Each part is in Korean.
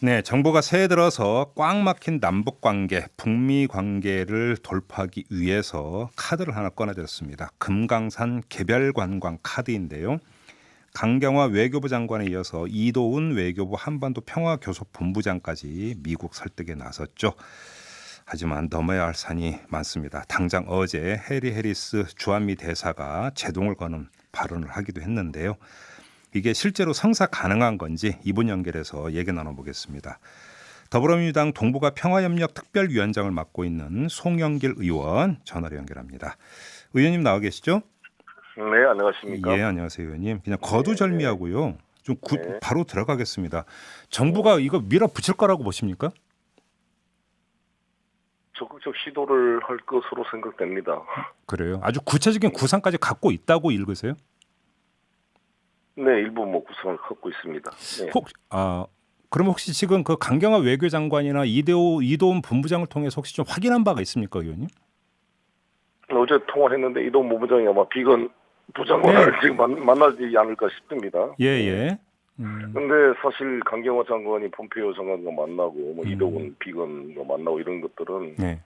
네, 정부가 새해 들어서 꽉 막힌 남북 관계, 북미 관계를 돌파하기 위해서 카드를 하나 꺼내들었습니다. 금강산 개별 관광 카드인데요. 강경화 외교부 장관에 이어서 이도훈 외교부 한반도 평화교섭본부장까지 미국 설득에 나섰죠. 하지만 넘어야 할 산이 많습니다. 당장 어제 해리 해리스 주한미 대사가 제동을 거는 발언을 하기도 했는데요. 이게 실제로 성사 가능한 건지 이분 연결해서 얘기 나눠보겠습니다. 더불어민주당 동북아 평화협력 특별위원장을 맡고 있는 송영길 의원 전화로 연결합니다. 의원님 나와 계시죠? 네, 안녕하십니까? 예, 안녕하세요, 의원님. 그냥 거두절미하고요. 좀 네. 바로 들어가겠습니다. 정부가 이거 밀어붙일 거라고 보십니까? 적극적 시도를 할 것으로 생각됩니다. 그래요. 아주 구체적인 구상까지 갖고 있다고 읽으세요? 네, 일부 구성을 갖고 있습니다. 네. 그럼 혹시 지금 그 강경화 외교장관이나 이도훈 본부장을 통해서 혹시 좀 확인한 바가 있습니까, 의원님? 어제 통화했는데 이동 본부장이 아마 비건 부장관을 지금 만나지 않을까 싶습니다. 예. 근데 사실 강경화 장관이 폼페이오 장관과 만나고 이동훈 비건과 만나고 이런 것들은 네.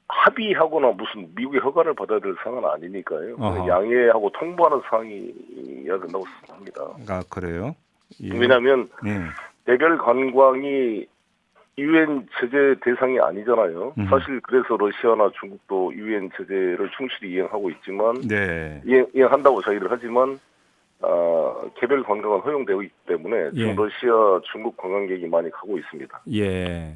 합의하거나 무슨 미국의 허가를 받아야 될 사항은 아니니까요. 어허. 양해하고 통보하는 사항이어야 된다고 생각합니다. 아, 그래요? 예. 왜냐하면 예. 개별 관광이 유엔 제재 대상이 아니잖아요. 사실 그래서 러시아나 중국도 유엔 제재를 충실히 이행하고 있지만 네. 이행한다고 자기를 하지만 개별 관광은 허용되고 있기 때문에 지금 러시아, 중국 관광객이 많이 가고 있습니다. 예.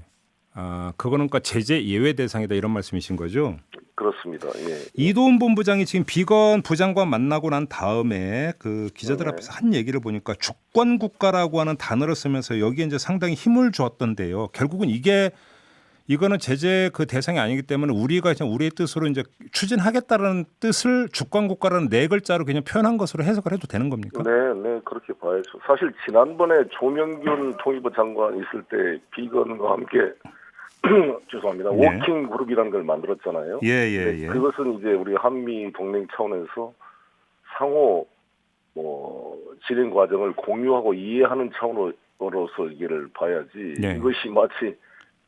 그거는 그러니까 제재 예외 대상이다 이런 말씀이신 거죠? 그렇습니다. 예. 이도훈 본부장이 지금 비건 부장과 만나고 난 다음에 그 기자들 앞에서 한 얘기를 보니까 주권 국가라고 하는 단어를 쓰면서 여기에 이제 상당히 힘을 주었던데요. 결국은 이거는 제재 그 대상이 아니기 때문에 우리가 그냥 우리의 뜻으로 이제 추진하겠다는 뜻을 주권 국가라는 네 글자로 그냥 표현한 것으로 해석을 해도 되는 겁니까? 네, 그렇게 봐야죠. 사실 지난번에 조명균 통일부 장관 있을 때 비건과 함께 죄송합니다. 워킹 그룹이라는 걸 만들었잖아요. 예. 그것은 이제 우리 한미 동맹 차원에서 상호 진행 과정을 공유하고 이해하는 차원으로서 이게를 봐야지. 이것이 마치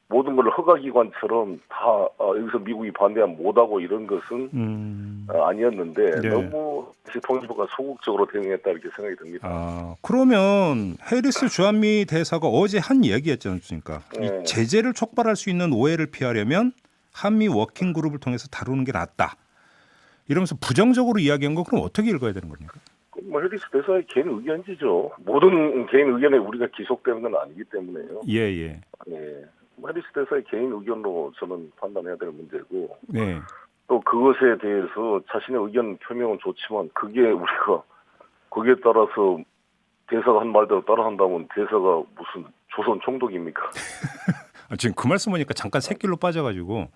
모든 걸 허가기관처럼 다 여기서 미국이 반대하면 못하고 이런 것은 아니었는데 너무 통일부가 소극적으로 대응했다 이렇게 생각이 듭니다. 그러면 해리스 주한미 대사가 어제 한 얘기했지 않습니까? 이 제재를 촉발할 수 있는 오해를 피하려면 한미 워킹 그룹을 통해서 다루는 게 낫다. 이러면서 부정적으로 이야기한 거 그럼 어떻게 읽어야 되는 겁니까? 해리스 대사의 개인 의견이죠. 모든 개인 의견에 우리가 기속되는 건 아니기 때문에요. 예. 해리스 대사의 개인 의견으로 저는 판단해야 될 문제고 네. 또 그것에 대해서 자신의 의견 표명은 좋지만 그게 우리가 거기에 따라서 대사가 한 말대로 따라한다면 대사가 무슨 조선 총독입니까? 지금 그 말씀 보니까 잠깐 새길로 빠져가지고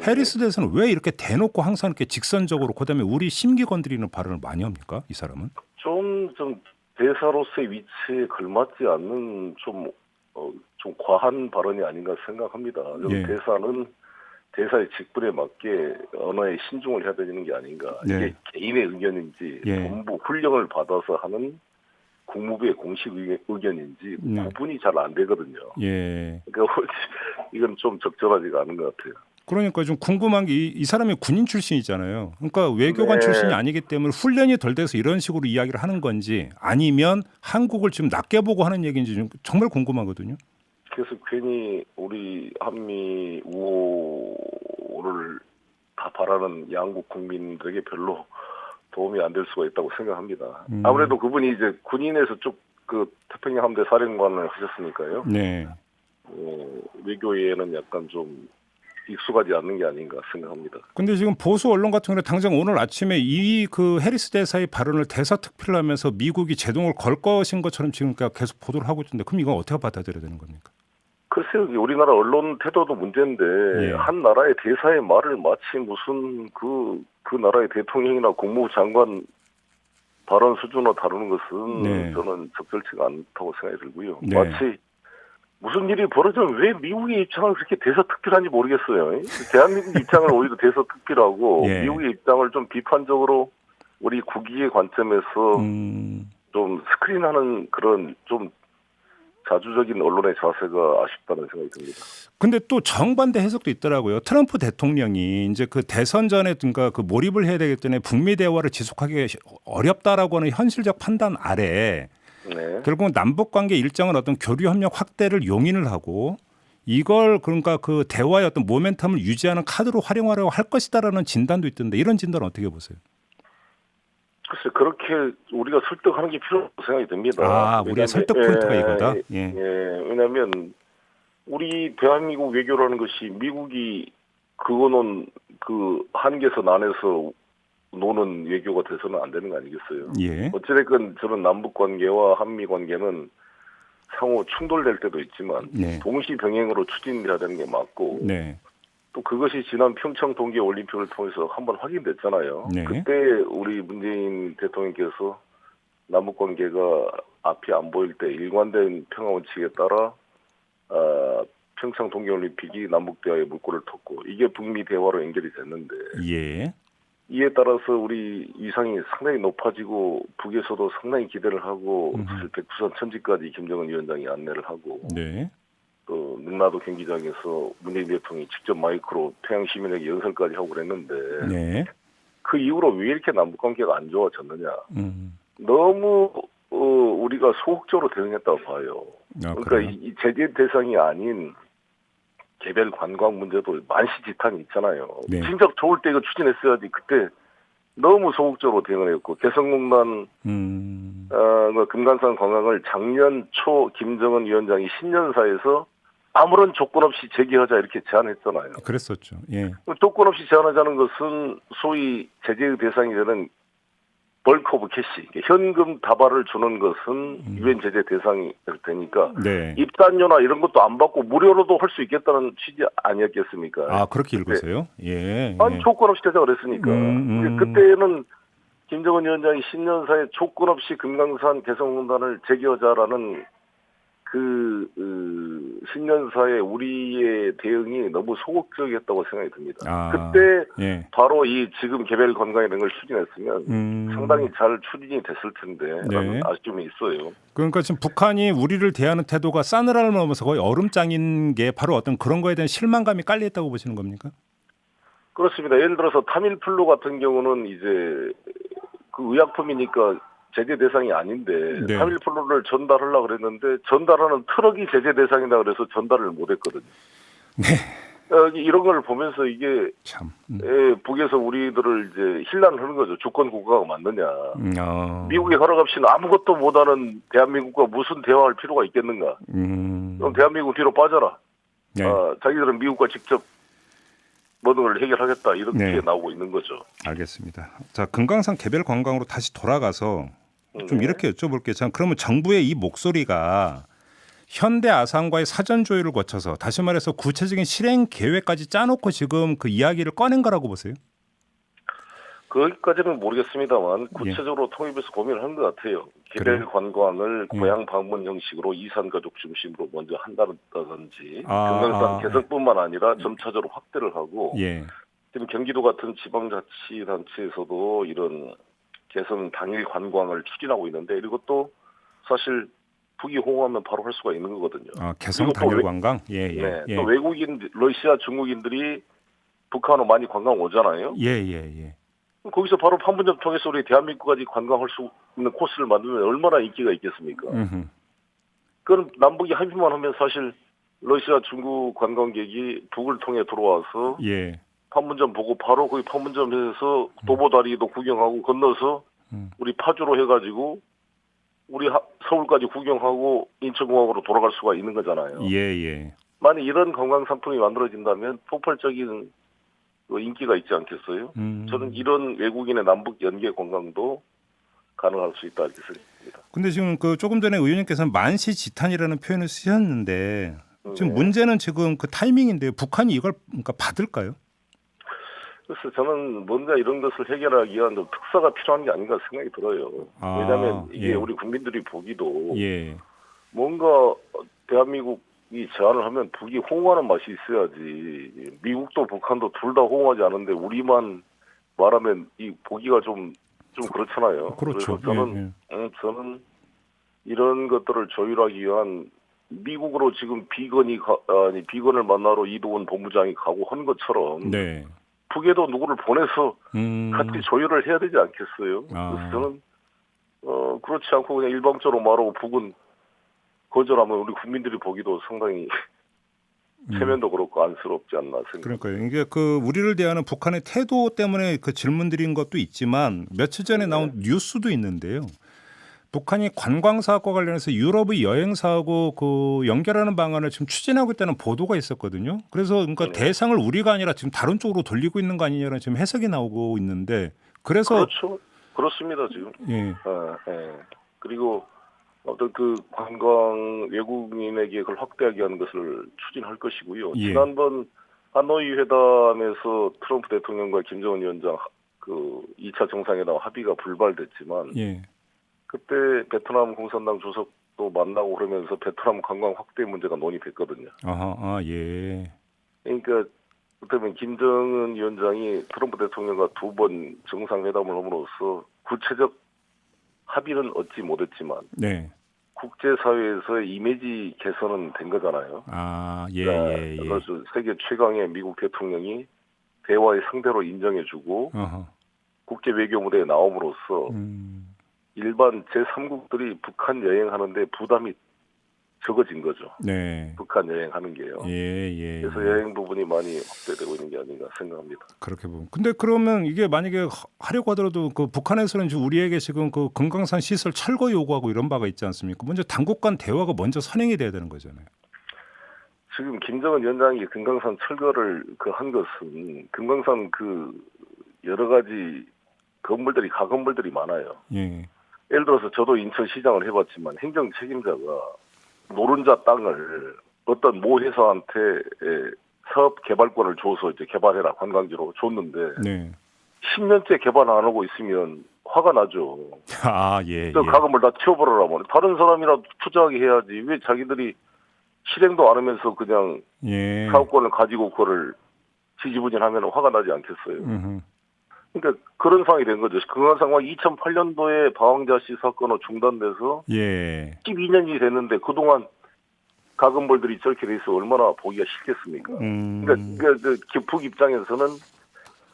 해리스 대사는 왜 이렇게 대놓고 항상 이렇게 직선적으로 그다음에 우리 심기 건드리는 발언을 많이 합니까? 이 사람은? 좀 대사로서의 위치에 걸맞지 않는 좀 과한 발언이 아닌가 생각합니다. 대사는 대사의 직분에 맞게 언어에 신중을 해야 되는 게 아닌가. 이게 개인의 의견인지 본부 훈령을 받아서 하는 국무부의 공식 의견인지 구분이 잘 안 되거든요. 그러니까 이건 좀 적절하지가 않은 것 같아요. 그러니까 좀 궁금한 게 이 사람이 군인 출신이잖아요. 그러니까 외교관 출신이 아니기 때문에 훈련이 덜 돼서 이런 식으로 이야기를 하는 건지 아니면 한국을 지금 낮게 보고 하는 얘기인지 좀 정말 궁금하거든요. 그래서 괜히 우리 한미 우호를 다 바라는 양국 국민들에게 별로 도움이 안 될 수가 있다고 생각합니다. 아무래도 그분이 이제 군인에서 쭉 그 태평양 함대 사령관을 하셨으니까요. 외교에는 약간 좀 익숙하지 않는 게 아닌가 생각합니다. 근데 지금 보수 언론 같은 경우는 당장 오늘 아침에 이 그 해리스 대사의 발언을 대사 특필로 하면서 미국이 제동을 걸 것인 것처럼 지금 계속 보도를 하고 있는데 그럼 이건 어떻게 받아들여야 되는 겁니까? 글쎄요, 우리나라 언론 태도도 문제인데 한 나라의 대사의 말을 마치 무슨 그 나라의 대통령이나 국무부 장관 발언 수준으로 다루는 것은 저는 적절치가 않다고 생각이 들고요. 마치 무슨 일이 벌어지면 왜 미국의 입장을 그렇게 대서특필한지 모르겠어요. 대한민국 입장을 오히려 대서특필하고 미국의 입장을 좀 비판적으로 우리 국익의 관점에서 좀 스크린하는 그런 좀 자주적인 언론의 자세가 아쉽다는 생각이 듭니다. 근데 또 정반대 해석도 있더라고요. 트럼프 대통령이 이제 그 대선 전에 그러니까 그 몰입을 해야 되기 때문에 북미 대화를 지속하기 어렵다라고 하는 현실적 판단 아래 네. 결국 남북 관계 일정한 어떤 교류 협력 확대를 용인을 하고 이걸 그러니까 그 대화의 어떤 모멘텀을 유지하는 카드로 활용하려고 할 것이다라는 진단도 있던데 이런 진단은 어떻게 보세요? 글쎄 그렇게 우리가 설득하는 게 필요하다고 생각이 듭니다. 아, 우리의 설득 포인트가 이거다. 예. 왜냐하면 우리 대한민국 외교라는 것이 미국이 그거는 그 한계선 안에서 노는 외교가 돼서는 안 되는 거 아니겠어요? 예. 어찌됐건 저는 남북 관계와 한미 관계는 상호 충돌될 때도 있지만 네. 동시 병행으로 추진해야 되는 게 맞고 네. 또 그것이 지난 평창 동계 올림픽을 통해서 한번 확인됐잖아요. 네. 그때 우리 문재인 대통령께서 남북 관계가 앞이 안 보일 때 일관된 평화 원칙에 따라 평창 동계 올림픽이 남북 대화의 물꼬를 텄고 이게 북미 대화로 연결이 됐는데 예. 이에 따라서 우리 위상이 상당히 높아지고 북에서도 상당히 기대를 하고 사실 백두산 천지까지 김정은 위원장이 안내를 하고 네. 또 능라도 경기장에서 문재인 대통령이 직접 마이크로 평양 시민에게 연설까지 하고 그랬는데 네. 그 이후로 왜 이렇게 남북관계가 안 좋아졌느냐. 음. 너무 우리가 소극적으로 대응했다고 봐요. 아, 그러니까 그래요? 이 제재 대상이 아닌 개별 관광 문제도 만시지탄이 있잖아요. 네. 진짜 좋을 때 이거 추진했어야지. 그때 너무 소극적으로 대응을 했고 개성공단 금강산 관광을 작년 초 김정은 위원장이 신년사에서 아무런 조건 없이 재개하자 이렇게 제안했잖아요. 그랬었죠. 예. 조건 없이 제안하자는 것은 소위 제재의 대상이 되는 벌크 오브 캐시, 현금 다발을 주는 것은 유엔 제재 대상이 되니까 네. 입단료나 이런 것도 안 받고 무료로도 할 수 있겠다는 취지 아니었겠습니까? 아, 그렇게 읽으세요? 예. 아니 예. 조건 없이 되자 그랬으니까. 그때는 김정은 위원장이 신년사에 조건 없이 금강산 개성공단을 재개하자라는 신년사에 우리의 대응이 너무 소극적이었다고 생각이 듭니다. 아, 그때 예. 바로 이 지금 개별 관광 이런 걸 추진했으면 상당히 잘 추진이 됐을 텐데 라는 네. 아쉬움이 있어요. 그러니까 지금 북한이 우리를 대하는 태도가 싸늘함을 넘어서 거의 얼음장인 게 바로 어떤 그런 거에 대한 실망감이 깔려 있다고 보시는 겁니까? 그렇습니다. 예를 들어서 타밀플루 같은 경우는 이제 그 의약품이니까 제재 대상이 아닌데 네. 타밀플루를 전달하려고 그랬는데 전달하는 트럭이 제재 대상이다 그래서 전달을 못했거든요. 네. 이런 걸 보면서 이게 참. 북에서 우리들을 이제 힐난하는 거죠. 주권 국가가 맞느냐. 미국의 허락 없이는 아무것도 못하는 대한민국과 무슨 대화할 필요가 있겠는가. 그럼 대한민국 뒤로 빠져라. 네. 자기들은 미국과 직접 모든 걸 해결하겠다. 이렇게 네. 나오고 있는 거죠. 알겠습니다. 자, 금강산 개별 관광으로 다시 돌아가서 좀 네. 이렇게 여쭤볼게요. 자, 그러면 정부의 이 목소리가 현대 아산과의 사전 조율을 거쳐서 다시 말해서 구체적인 실행 계획까지 짜놓고 지금 그 이야기를 꺼낸 거라고 보세요? 거기까지는 모르겠습니다만 구체적으로 통입해서 고민을 한 것 같아요. 개별 그래요? 관광을 고향 방문 형식으로 이산 가족 중심으로 먼저 한다든지 금강산 개성뿐만 아니라 점차적으로 확대를 하고 예. 지금 경기도 같은 지방자치단체에서도 이런 개성 당일 관광을 추진하고 있는데 이것도 사실 북이 호응하면 바로 할 수가 있는 거거든요. 아, 개성 당일 관광? 예, 예. 네, 예. 또 외국인, 러시아, 중국인들이 북한으로 많이 관광 오잖아요. 예, 예, 예. 거기서 바로 판문점 통해서 우리 대한민국까지 관광할 수 있는 코스를 만들면 얼마나 인기가 있겠습니까? 그럼 남북이 합의만 하면 사실 러시아, 중국 관광객이 북을 통해 들어와서 예. 판문점 보고 바로 거기 판문점에서 도보다리도 구경하고 건너서 우리 파주로 해가지고 우리 서울까지 구경하고 인천공항으로 돌아갈 수가 있는 거잖아요. 예, 예. 만약 이런 관광 상품이 만들어진다면 폭발적인 인기가 있지 않겠어요? 저는 이런 외국인의 남북 연계 관광도 가능할 수 있다 이렇게 생각합니다. 근데 지금 그 조금 전에 의원님께서는 만시지탄이라는 표현을 쓰셨는데 지금 문제는 지금 그 타이밍인데요. 북한이 이걸 그러니까 받을까요? 그래서 저는 뭔가 이런 것을 해결하기 위한 좀 특사가 필요한 게 아닌가 생각이 들어요. 왜냐하면 이게 예. 우리 국민들이 보기도 예. 뭔가 대한민국이 제안을 하면 북이 호응하는 맛이 있어야지. 미국도 북한도 둘 다 호응하지 않은데 우리만 말하면 이 보기가 좀 그렇잖아요. 그렇죠. 그래서 저는 이런 것들을 조율하기 위한 미국으로 지금 비건을 만나러 이동훈 본부장이 가고 한 것처럼 네. 북에도 누구를 보내서 같이 조율을 해야 되지 않겠어요? 아. 그래서 저는 그렇지 않고 그냥 일방적으로 말하고 북은 거절하면 우리 국민들이 보기도 상당히 체면도 그렇고 안쓰럽지 않나 생각합니다. 그러니까요. 이게 그 우리를 대하는 북한의 태도 때문에 그 질문 드린 것도 있지만 며칠 전에 나온 뉴스도 있는데요. 북한이 관광 사업과 관련해서 유럽의 여행사하고 그 연결하는 방안을 지금 추진하고 있다는 보도가 있었거든요. 그래서 그러니까 대상을 우리가 아니라 지금 다른 쪽으로 돌리고 있는 거 아니냐는 지금 해석이 나오고 있는데 그래서 그렇죠. 그렇습니다 지금. 예. 예. 그리고 어떤 그 관광 외국인에게 그걸 확대하게 하는 것을 추진할 것이고요. 예. 지난번 하노이 회담에서 트럼프 대통령과 김정은 위원장 그 2차 정상회담 합의가 불발됐지만 예. 그때 베트남 공산당 주석도 만나고 그러면서 베트남 관광 확대 문제가 논의됐거든요. 아하, 예. 그러니까 그때면 김정은 위원장이 트럼프 대통령과 2번 정상회담을 함으로써 구체적 합의는 얻지 못했지만 네. 국제사회에서의 이미지 개선은 된 거잖아요. 아, 예. 그래서 세계 최강의 미국 대통령이 대화의 상대로 인정해주고 어허. 국제 외교 무대에 나옴으로써 일반 제3국들이 북한 여행하는데 부담이 적어진 거죠. 네. 북한 여행하는 게요. 예. 그래서 여행 부분이 많이 확대되고 있는 게 아닌가 생각합니다. 그렇게 보면. 근데 그러면 이게 만약에 하려고 하더라도 그 북한에서는 지금 우리에게 지금 그 금강산 시설 철거 요구하고 이런 바가 있지 않습니까? 먼저 당국 간 대화가 먼저 선행이 돼야 되는 거잖아요. 지금 김정은 위원장이 금강산 철거를 한 것은 금강산 여러 가지 가건물들이 많아요. 예. 예를 들어서 저도 인천시장을 해봤지만 행정 책임자가 노른자 땅을 어떤 모 회사한테 사업 개발권을 줘서 이제 개발해라 관광지로 줬는데 네. 10년째 개발 안 하고 있으면 화가 나죠. 아, 예. 그 가건물 다 치워버려라 뭐. 다른 사람이라도 투자하게 해야지. 왜 자기들이 실행도 안 하면서 그냥 예. 사업권을 가지고 그거를 지지부진하면 화가 나지 않겠어요. 그러니까 그런 상황이 된 거죠. 그런 상황 2008년도에 방황자씨 사건으로 중단돼서 예. 12년이 됐는데 그동안 가건물들이 저렇게 돼 있어 얼마나 보기가 싫겠습니까? 그러니까 북 입장에서는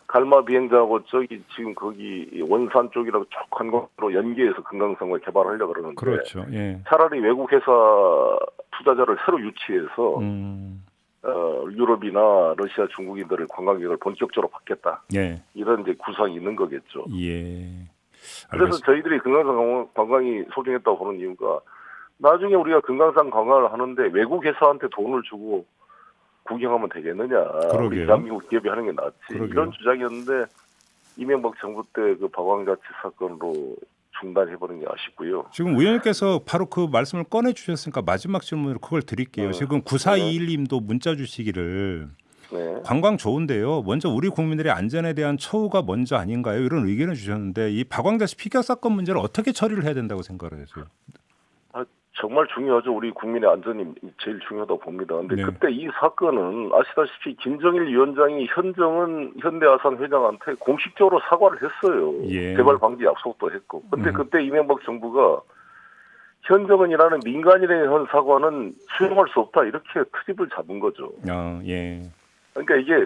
갈마 비행장하고 지금 거기 원산 쪽이라고 쭉 관광으로 연계해서 금강산을 개발하려고 그러는데 그렇죠. 예. 차라리 외국 회사 투자자를 새로 유치해서 유럽이나 러시아, 중국인들을 관광객을 본격적으로 받겠다. 예. 이런 이제 구상이 있는 거겠죠. 예. 그래서 저희들이 금강산 관광이 소중했다고 보는 이유가 나중에 우리가 금강산 관광을 하는데 외국 회사한테 돈을 주고 구경하면 되겠느냐. 그러게요. 우리 대한민국 기업이 하는 게 낫지. 그러게요. 이런 주장이었는데 이명박 정부 때 그 방황자치 사건으로 중단해버린 게 아쉽고요. 지금 의원님께서 바로 그 말씀을 꺼내 주셨으니까 마지막 질문으로 그걸 드릴게요. 지금 9421님도 문자 주시기를 네. 관광 좋은데요. 먼저 우리 국민들의 안전에 대한 처우가 먼저 아닌가요? 이런 의견을 주셨는데 이 박광자씨 피격 사건 문제를 어떻게 처리를 해야 된다고 생각을 하세요? 정말 중요하죠. 우리 국민의 안전이 제일 중요하다고 봅니다. 근데 네. 그때 이 사건은 아시다시피 김정일 위원장이 현대아산 회장한테 공식적으로 사과를 했어요. 예. 재발 방지 약속도 했고. 근데 그때 이명박 정부가 현정은이라는 민간인에 한 사과는 수용할 수 없다. 이렇게 트집을 잡은 거죠. 예. 그러니까 이게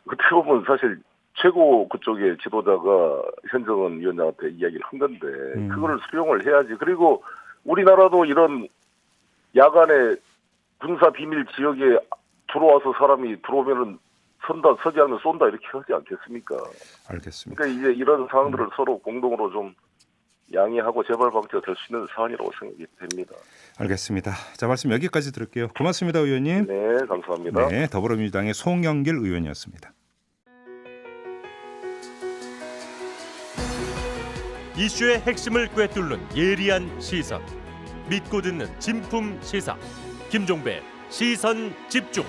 어떻게 보면 사실 최고 그쪽의 지도자가 현정은 위원장한테 이야기를 한 건데 그거를 수용을 해야지. 그리고 우리나라도 이런 야간에 군사 비밀 지역에 들어와서 사람이 들어오면은 서지 않으면 쏜다 이렇게 하지 않겠습니까? 알겠습니다. 그러니까 이제 이런 사항들을 서로 공동으로 좀 양해하고 재발 방지가 될 수 있는 사안이라고 생각이 됩니다. 알겠습니다. 자, 말씀 여기까지 들을게요. 고맙습니다, 의원님. 네, 감사합니다. 네, 더불어민주당의 송영길 의원이었습니다. 이슈의 핵심을 꿰뚫는 예리한 시선, 믿고 듣는 진품 시사 김종배 시선 집중.